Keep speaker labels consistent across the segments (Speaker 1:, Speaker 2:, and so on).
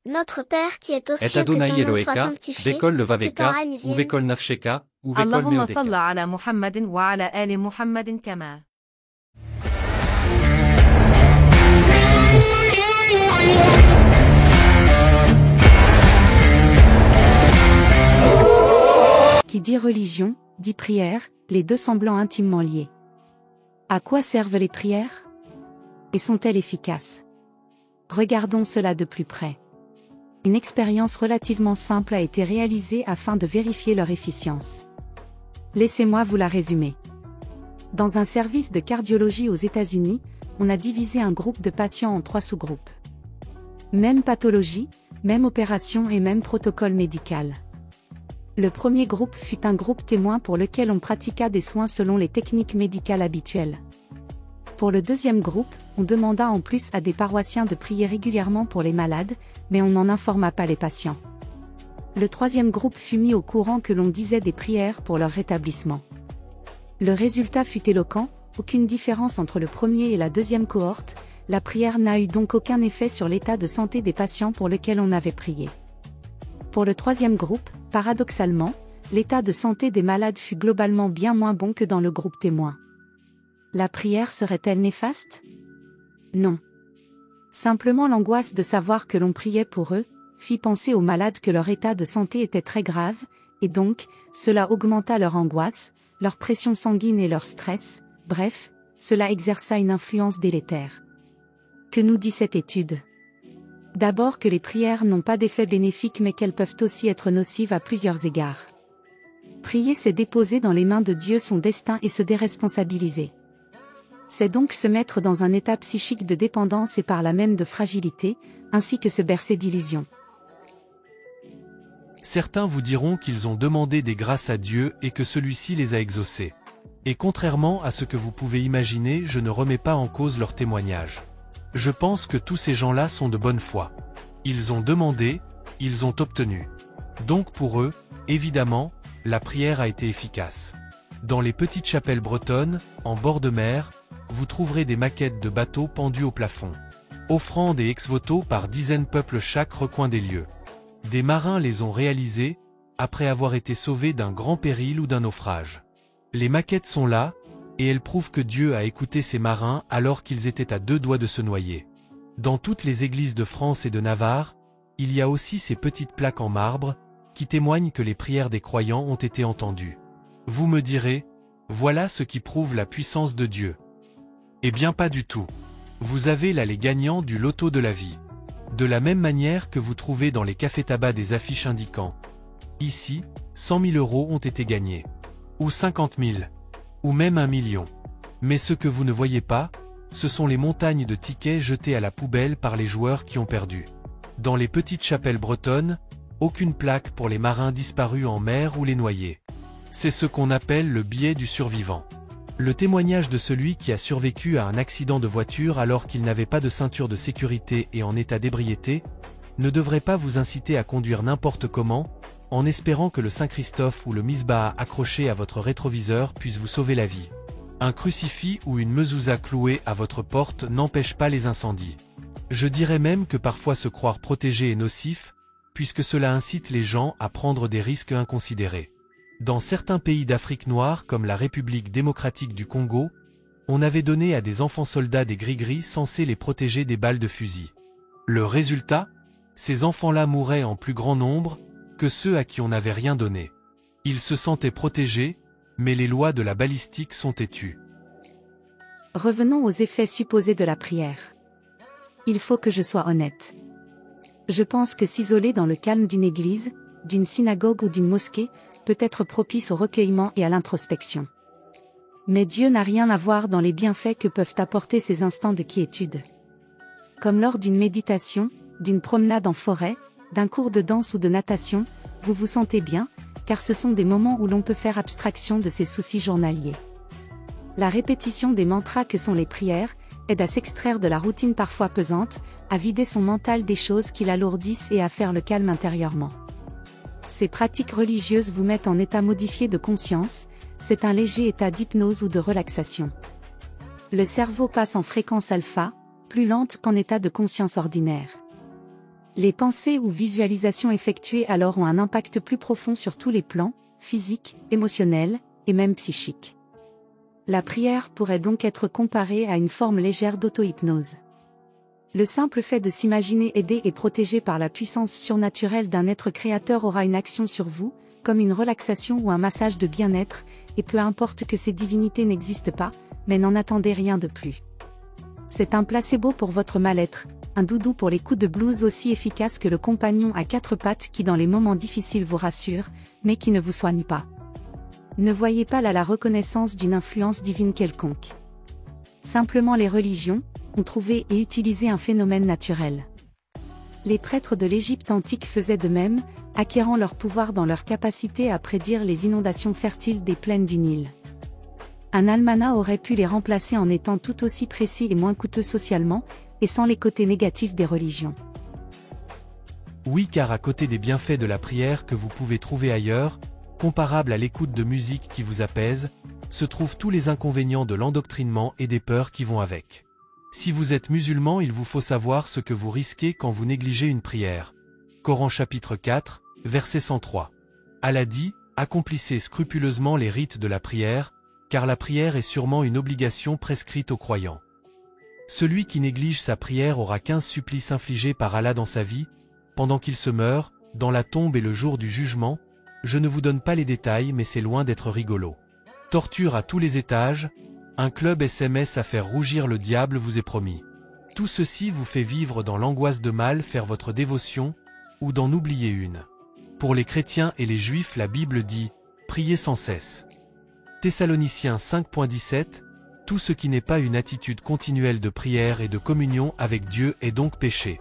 Speaker 1: Notre Père qui est aux
Speaker 2: Et
Speaker 1: cieux, que
Speaker 2: Adonai
Speaker 1: ton nom soit
Speaker 2: Eloheka,
Speaker 1: sanctifié,
Speaker 2: Bekol
Speaker 1: que ton
Speaker 2: Levaveka,
Speaker 1: règne
Speaker 2: ou
Speaker 1: vienne.
Speaker 2: Vekol Nafsheka, ou Vekol
Speaker 3: اللهم صل
Speaker 2: Meodeka.
Speaker 3: على محمد وعلى آل محمد كما
Speaker 4: Qui dit religion, dit prière, les deux semblant intimement liés. À quoi servent les prières? Et sont-elles efficaces? Regardons cela de plus près. Une expérience relativement simple a été réalisée afin de vérifier leur efficience. Laissez-moi vous la résumer. Dans un service de cardiologie aux États-Unis, on a divisé un groupe de patients en 3 sous-groupes. Même pathologie, même opération et même protocole médical. Le premier groupe fut un groupe témoin pour lequel on pratiqua des soins selon les techniques médicales habituelles. Pour le deuxième groupe, on demanda en plus à des paroissiens de prier régulièrement pour les malades, mais on n'en informa pas les patients. Le troisième groupe fut mis au courant que l'on disait des prières pour leur rétablissement. Le résultat fut éloquent, aucune différence entre le premier et la deuxième cohorte, la prière n'a eu donc aucun effet sur l'état de santé des patients pour lesquels on avait prié. Pour le troisième groupe, paradoxalement, l'état de santé des malades fut globalement bien moins bon que dans le groupe témoin. La prière serait-elle néfaste? Non. Simplement l'angoisse de savoir que l'on priait pour eux, fit penser aux malades que leur état de santé était très grave, et donc, cela augmenta leur angoisse, leur pression sanguine et leur stress, bref, cela exerça une influence délétère. Que nous dit cette étude? D'abord que les prières n'ont pas d'effet bénéfique mais qu'elles peuvent aussi être nocives à plusieurs égards. Prier c'est déposer dans les mains de Dieu son destin et se déresponsabiliser. C'est donc se mettre dans un état psychique de dépendance et par là même de fragilité, ainsi que se bercer d'illusions.
Speaker 5: Certains vous diront qu'ils ont demandé des grâces à Dieu et que celui-ci les a exaucées. Et contrairement à ce que vous pouvez imaginer, je ne remets pas en cause leur témoignage. Je pense que tous ces gens-là sont de bonne foi. Ils ont demandé, ils ont obtenu. Donc pour eux, évidemment, la prière a été efficace. Dans les petites chapelles bretonnes, en bord de mer, vous trouverez des maquettes de bateaux pendus au plafond. Offrandes et ex-voto par dizaines peuplent chaque recoin des lieux. Des marins les ont réalisées, après avoir été sauvés d'un grand péril ou d'un naufrage. Les maquettes sont là, et elles prouvent que Dieu a écouté ces marins alors qu'ils étaient à 2 doigts de se noyer. Dans toutes les églises de France et de Navarre, il y a aussi ces petites plaques en marbre, qui témoignent que les prières des croyants ont été entendues. Vous me direz, voilà ce qui prouve la puissance de Dieu. Eh bien pas du tout. Vous avez là les gagnants du loto de la vie. De la même manière que vous trouvez dans les cafés-tabac des affiches indiquant « Ici, 100 000 € ont été gagnés » ou 50 000 ou même 1 million. Mais ce que vous ne voyez pas, ce sont les montagnes de tickets jetés à la poubelle par les joueurs qui ont perdu. Dans les petites chapelles bretonnes, aucune plaque pour les marins disparus en mer ou les noyés. C'est ce qu'on appelle le biais du survivant. Le témoignage de celui qui a survécu à un accident de voiture alors qu'il n'avait pas de ceinture de sécurité et en état d'ébriété, ne devrait pas vous inciter à conduire n'importe comment, en espérant que le Saint-Christophe ou le Misbah accroché à votre rétroviseur puisse vous sauver la vie. Un crucifix ou une mezouza clouée à votre porte n'empêche pas les incendies. Je dirais même que parfois se croire protégé est nocif, puisque cela incite les gens à prendre des risques inconsidérés. Dans certains pays d'Afrique noire comme la République démocratique du Congo, on avait donné à des enfants soldats des gris-gris censés les protéger des balles de fusil. Le résultat? Ces enfants-là mouraient en plus grand nombre que ceux à qui on n'avait rien donné. Ils se sentaient protégés, mais les lois de la balistique sont têtues.
Speaker 4: Revenons aux effets supposés de la prière. Il faut que je sois honnête. Je pense que s'isoler dans le calme d'une église, d'une synagogue ou d'une mosquée, peut être propice au recueillement et à l'introspection. Mais Dieu n'a rien à voir dans les bienfaits que peuvent apporter ces instants de quiétude. Comme lors d'une méditation, d'une promenade en forêt, d'un cours de danse ou de natation, vous vous sentez bien, car ce sont des moments où l'on peut faire abstraction de ses soucis journaliers. La répétition des mantras que sont les prières, aide à s'extraire de la routine parfois pesante, à vider son mental des choses qui l'alourdissent et à faire le calme intérieurement. Ces pratiques religieuses vous mettent en état modifié de conscience, c'est un léger état d'hypnose ou de relaxation. Le cerveau passe en fréquence alpha, plus lente qu'en état de conscience ordinaire. Les pensées ou visualisations effectuées alors ont un impact plus profond sur tous les plans, physiques, émotionnels, et même psychiques. La prière pourrait donc être comparée à une forme légère d'auto-hypnose. Le simple fait de s'imaginer aidé et protégé par la puissance surnaturelle d'un être créateur aura une action sur vous, comme une relaxation ou un massage de bien-être, et peu importe que ces divinités n'existent pas, mais n'en attendez rien de plus. C'est un placebo pour votre mal-être, un doudou pour les coups de blues aussi efficace que le compagnon à quatre pattes qui dans les moments difficiles vous rassure, mais qui ne vous soigne pas. Ne voyez pas là la reconnaissance d'une influence divine quelconque. Simplement les religions ont trouvé et utilisé un phénomène naturel. Les prêtres de l'Égypte antique faisaient de même, acquérant leur pouvoir dans leur capacité à prédire les inondations fertiles des plaines du Nil. Un almanach aurait pu les remplacer en étant tout aussi précis et moins coûteux socialement, et sans les côtés négatifs des religions.
Speaker 5: Oui, car à côté des bienfaits de la prière que vous pouvez trouver ailleurs, comparables à l'écoute de musique qui vous apaise, se trouvent tous les inconvénients de l'endoctrinement et des peurs qui vont avec. Si vous êtes musulman, il vous faut savoir ce que vous risquez quand vous négligez une prière. Coran chapitre 4, verset 103. Allah dit, accomplissez scrupuleusement les rites de la prière, car la prière est sûrement une obligation prescrite aux croyants. Celui qui néglige sa prière aura 15 supplices infligés par Allah dans sa vie, pendant qu'il se meurt, dans la tombe et le jour du jugement. Je ne vous donne pas les détails mais c'est loin d'être rigolo. Torture à tous les étages, un club SMS à faire rougir le diable vous est promis. Tout ceci vous fait vivre dans l'angoisse de mal faire votre dévotion, ou d'en oublier une. Pour les chrétiens et les juifs la Bible dit, priez sans cesse. Thessaloniciens 5.17, tout ce qui n'est pas une attitude continuelle de prière et de communion avec Dieu est donc péché.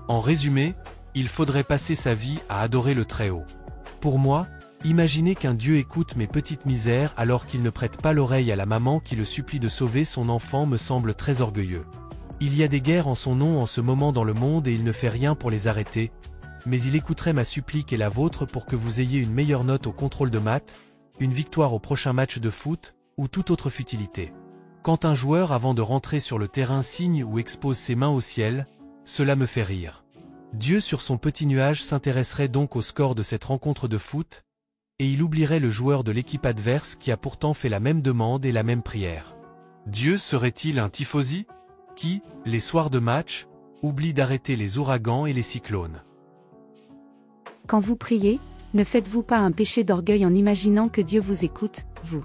Speaker 5: En résumé, il faudrait passer sa vie à adorer le Très-Haut. Pour moi, imaginez qu'un Dieu écoute mes petites misères alors qu'il ne prête pas l'oreille à la maman qui le supplie de sauver son enfant me semble très orgueilleux. Il y a des guerres en son nom en ce moment dans le monde et il ne fait rien pour les arrêter, mais il écouterait ma supplique et la vôtre pour que vous ayez une meilleure note au contrôle de maths, une victoire au prochain match de foot, ou toute autre futilité. Quand un joueur avant de rentrer sur le terrain signe ou expose ses mains au ciel, cela me fait rire. Dieu sur son petit nuage s'intéresserait donc au score de cette rencontre de foot, et il oublierait le joueur de l'équipe adverse qui a pourtant fait la même demande et la même prière. Dieu serait-il un tifosi, qui, les soirs de match, oublie d'arrêter les ouragans et les cyclones?
Speaker 4: Quand vous priez, ne faites-vous pas un péché d'orgueil en imaginant que Dieu vous écoute, vous?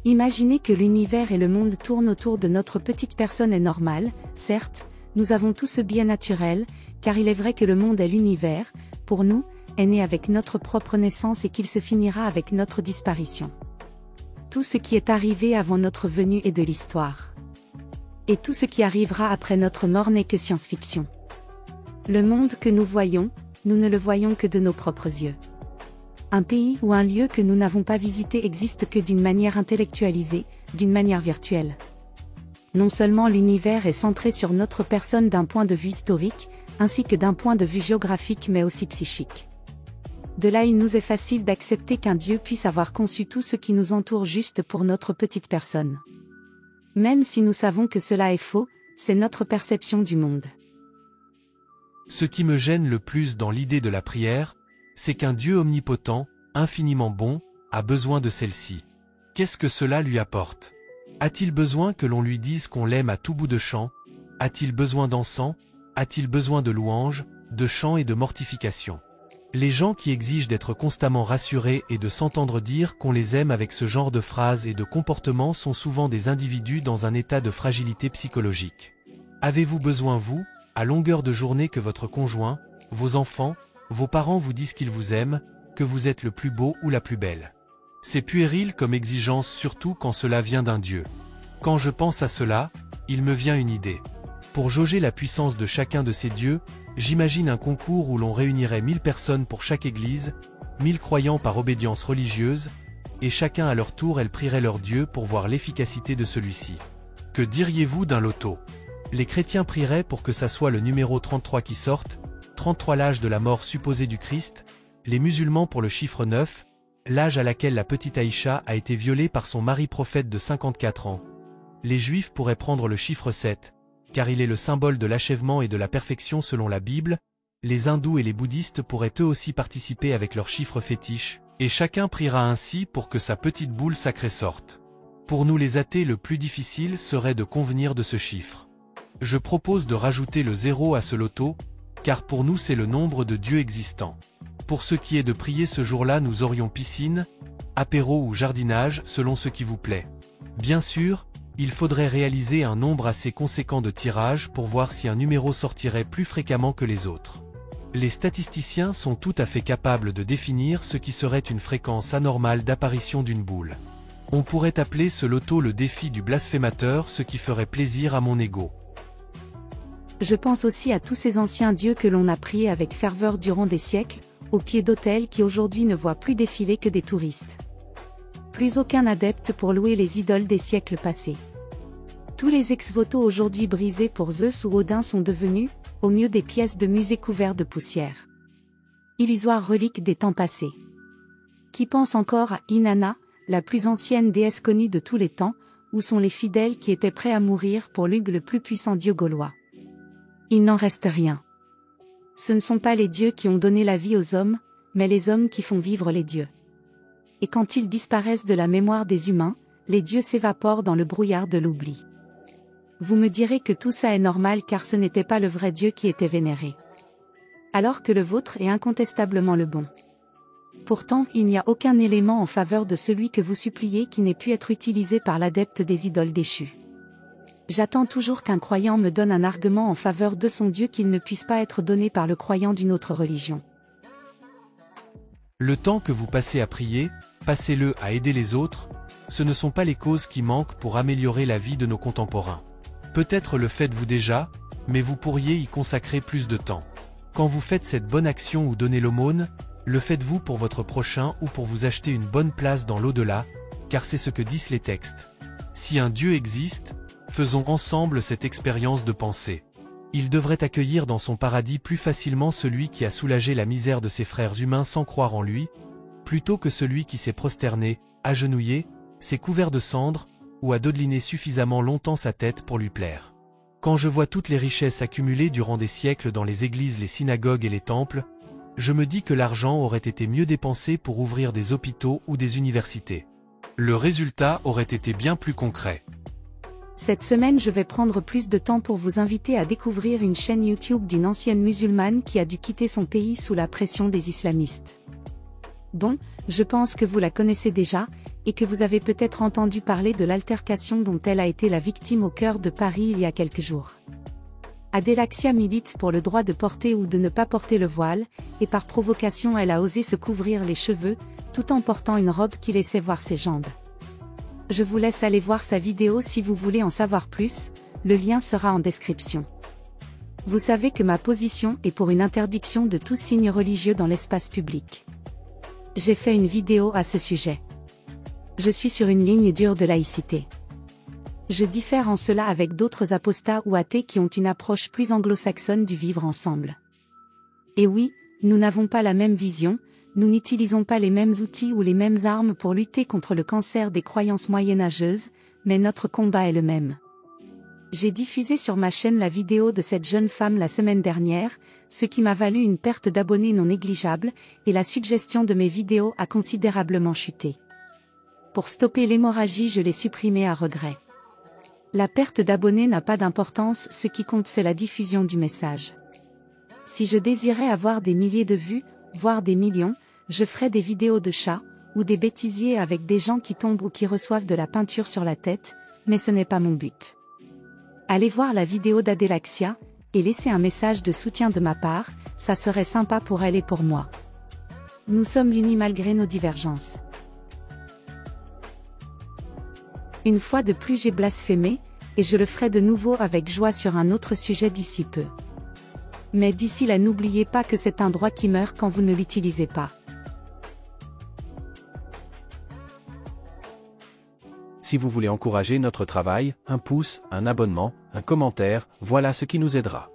Speaker 4: Imaginez que l'univers et le monde tournent autour de notre petite personne est normal, certes, nous avons tout ce biais naturel, car il est vrai que le monde est l'univers, pour nous, est né avec notre propre naissance et qu'il se finira avec notre disparition. Tout ce qui est arrivé avant notre venue est de l'histoire. Et tout ce qui arrivera après notre mort n'est que science-fiction. Le monde que nous voyons, nous ne le voyons que de nos propres yeux. Un pays ou un lieu que nous n'avons pas visité existe que d'une manière intellectualisée, d'une manière virtuelle. Non seulement l'univers est centré sur notre personne d'un point de vue historique, ainsi que d'un point de vue géographique mais aussi psychique. De là il nous est facile d'accepter qu'un Dieu puisse avoir conçu tout ce qui nous entoure juste pour notre petite personne. Même si nous savons que cela est faux, c'est notre perception du monde.
Speaker 5: Ce qui me gêne le plus dans l'idée de la prière, c'est qu'un Dieu omnipotent, infiniment bon, a besoin de celle-ci. Qu'est-ce que cela lui apporte? A-t-il besoin que l'on lui dise qu'on l'aime à tout bout de champ? A-t-il besoin d'encens? A-t-il besoin de louanges, de chants et de mortification? Les gens qui exigent d'être constamment rassurés et de s'entendre dire qu'on les aime avec ce genre de phrases et de comportements sont souvent des individus dans un état de fragilité psychologique. Avez-vous besoin, vous, à longueur de journée que votre conjoint, vos enfants, vos parents vous disent qu'ils vous aiment, que vous êtes le plus beau ou la plus belle? C'est puéril comme exigence surtout quand cela vient d'un Dieu. Quand je pense à cela, il me vient une idée. Pour jauger la puissance de chacun de ces dieux, j'imagine un concours où l'on réunirait 1000 personnes pour chaque église, 1000 croyants par obédience religieuse, et chacun à leur tour elles prieraient leur Dieu pour voir l'efficacité de celui-ci. Que diriez-vous d'un loto? Les chrétiens prieraient pour que ça soit le numéro 33 qui sorte, 33 l'âge de la mort supposée du Christ, les musulmans pour le chiffre 9, l'âge à laquelle la petite Aïcha a été violée par son mari prophète de 54 ans. Les juifs pourraient prendre le chiffre 7, car il est le symbole de l'achèvement et de la perfection selon la Bible, les hindous et les bouddhistes pourraient eux aussi participer avec leurs chiffres fétiches, et chacun priera ainsi pour que sa petite boule sacrée sorte. Pour nous les athées, le plus difficile serait de convenir de ce chiffre. Je propose de rajouter le 0 à ce loto, car pour nous c'est le nombre de dieux existants. Pour ce qui est de prier ce jour-là, nous aurions piscine, apéro ou jardinage selon ce qui vous plaît. Bien sûr, il faudrait réaliser un nombre assez conséquent de tirages pour voir si un numéro sortirait plus fréquemment que les autres. Les statisticiens sont tout à fait capables de définir ce qui serait une fréquence anormale d'apparition d'une boule. On pourrait appeler ce loto le défi du blasphémateur, ce qui ferait plaisir à mon ego.
Speaker 4: Je pense aussi à tous ces anciens dieux que l'on a priés avec ferveur durant des siècles, au pied d'autels qui aujourd'hui ne voient plus défiler que des touristes. Plus aucun adepte pour louer les idoles des siècles passés. Tous les ex-voto aujourd'hui brisés pour Zeus ou Odin sont devenus, au mieux, des pièces de musée couverts de poussière. Illusoires reliques des temps passés. Qui pense encore à Inanna, la plus ancienne déesse connue de tous les temps, où sont les fidèles qui étaient prêts à mourir pour Lugh, le plus puissant dieu gaulois? Il n'en reste rien. Ce ne sont pas les dieux qui ont donné la vie aux hommes, mais les hommes qui font vivre les dieux. Et quand ils disparaissent de la mémoire des humains, les dieux s'évaporent dans le brouillard de l'oubli. Vous me direz que tout ça est normal car ce n'était pas le vrai Dieu qui était vénéré. Alors que le vôtre est incontestablement le bon. Pourtant, il n'y a aucun élément en faveur de celui que vous suppliez qui n'ait pu être utilisé par l'adepte des idoles déchues. J'attends toujours qu'un croyant me donne un argument en faveur de son Dieu qu'il ne puisse pas être donné par le croyant d'une autre religion.
Speaker 5: Le temps que vous passez à prier, passez-le à aider les autres, ce ne sont pas les causes qui manquent pour améliorer la vie de nos contemporains. Peut-être le faites-vous déjà, mais vous pourriez y consacrer plus de temps. Quand vous faites cette bonne action ou donnez l'aumône, le faites-vous pour votre prochain ou pour vous acheter une bonne place dans l'au-delà, car c'est ce que disent les textes. Si un Dieu existe, faisons ensemble cette expérience de pensée. Il devrait accueillir dans son paradis plus facilement celui qui a soulagé la misère de ses frères humains sans croire en lui, plutôt que celui qui s'est prosterné, agenouillé, s'est couvert de cendres, ou a dodeliné suffisamment longtemps sa tête pour lui plaire. Quand je vois toutes les richesses accumulées durant des siècles dans les églises, les synagogues et les temples, je me dis que l'argent aurait été mieux dépensé pour ouvrir des hôpitaux ou des universités. Le résultat aurait été bien plus concret.
Speaker 4: Cette semaine, je vais prendre plus de temps pour vous inviter à découvrir une chaîne YouTube d'une ancienne musulmane qui a dû quitter son pays sous la pression des islamistes. Bon, je pense que vous la connaissez déjà, et que vous avez peut-être entendu parler de l'altercation dont elle a été la victime au cœur de Paris il y a quelques jours. Adélaxia milite pour le droit de porter ou de ne pas porter le voile, et par provocation elle a osé se couvrir les cheveux, tout en portant une robe qui laissait voir ses jambes. Je vous laisse aller voir sa vidéo si vous voulez en savoir plus, le lien sera en description. Vous savez que ma position est pour une interdiction de tout signe religieux dans l'espace public. J'ai fait une vidéo à ce sujet. Je suis sur une ligne dure de laïcité. Je diffère en cela avec d'autres apostats ou athées qui ont une approche plus anglo-saxonne du vivre ensemble. Et oui, nous n'avons pas la même vision, nous n'utilisons pas les mêmes outils ou les mêmes armes pour lutter contre le cancer des croyances moyenâgeuses, mais notre combat est le même. J'ai diffusé sur ma chaîne la vidéo de cette jeune femme la semaine dernière, ce qui m'a valu une perte d'abonnés non négligeable, et la suggestion de mes vidéos a considérablement chuté. Pour stopper l'hémorragie, je l'ai supprimée à regret. La perte d'abonnés n'a pas d'importance, ce qui compte c'est la diffusion du message. Si je désirais avoir des milliers de vues, voire des millions, je ferais des vidéos de chats, ou des bêtisiers avec des gens qui tombent ou qui reçoivent de la peinture sur la tête, mais ce n'est pas mon but. Allez voir la vidéo d'Adélaxia, et laissez un message de soutien de ma part, ça serait sympa pour elle et pour moi. Nous sommes unis malgré nos divergences. Une fois de plus j'ai blasphémé, et je le ferai de nouveau avec joie sur un autre sujet d'ici peu. Mais d'ici là n'oubliez pas que c'est un droit qui meurt quand vous ne l'utilisez pas.
Speaker 1: Si vous voulez encourager notre travail, un pouce, un abonnement, un commentaire, voilà ce qui nous aidera.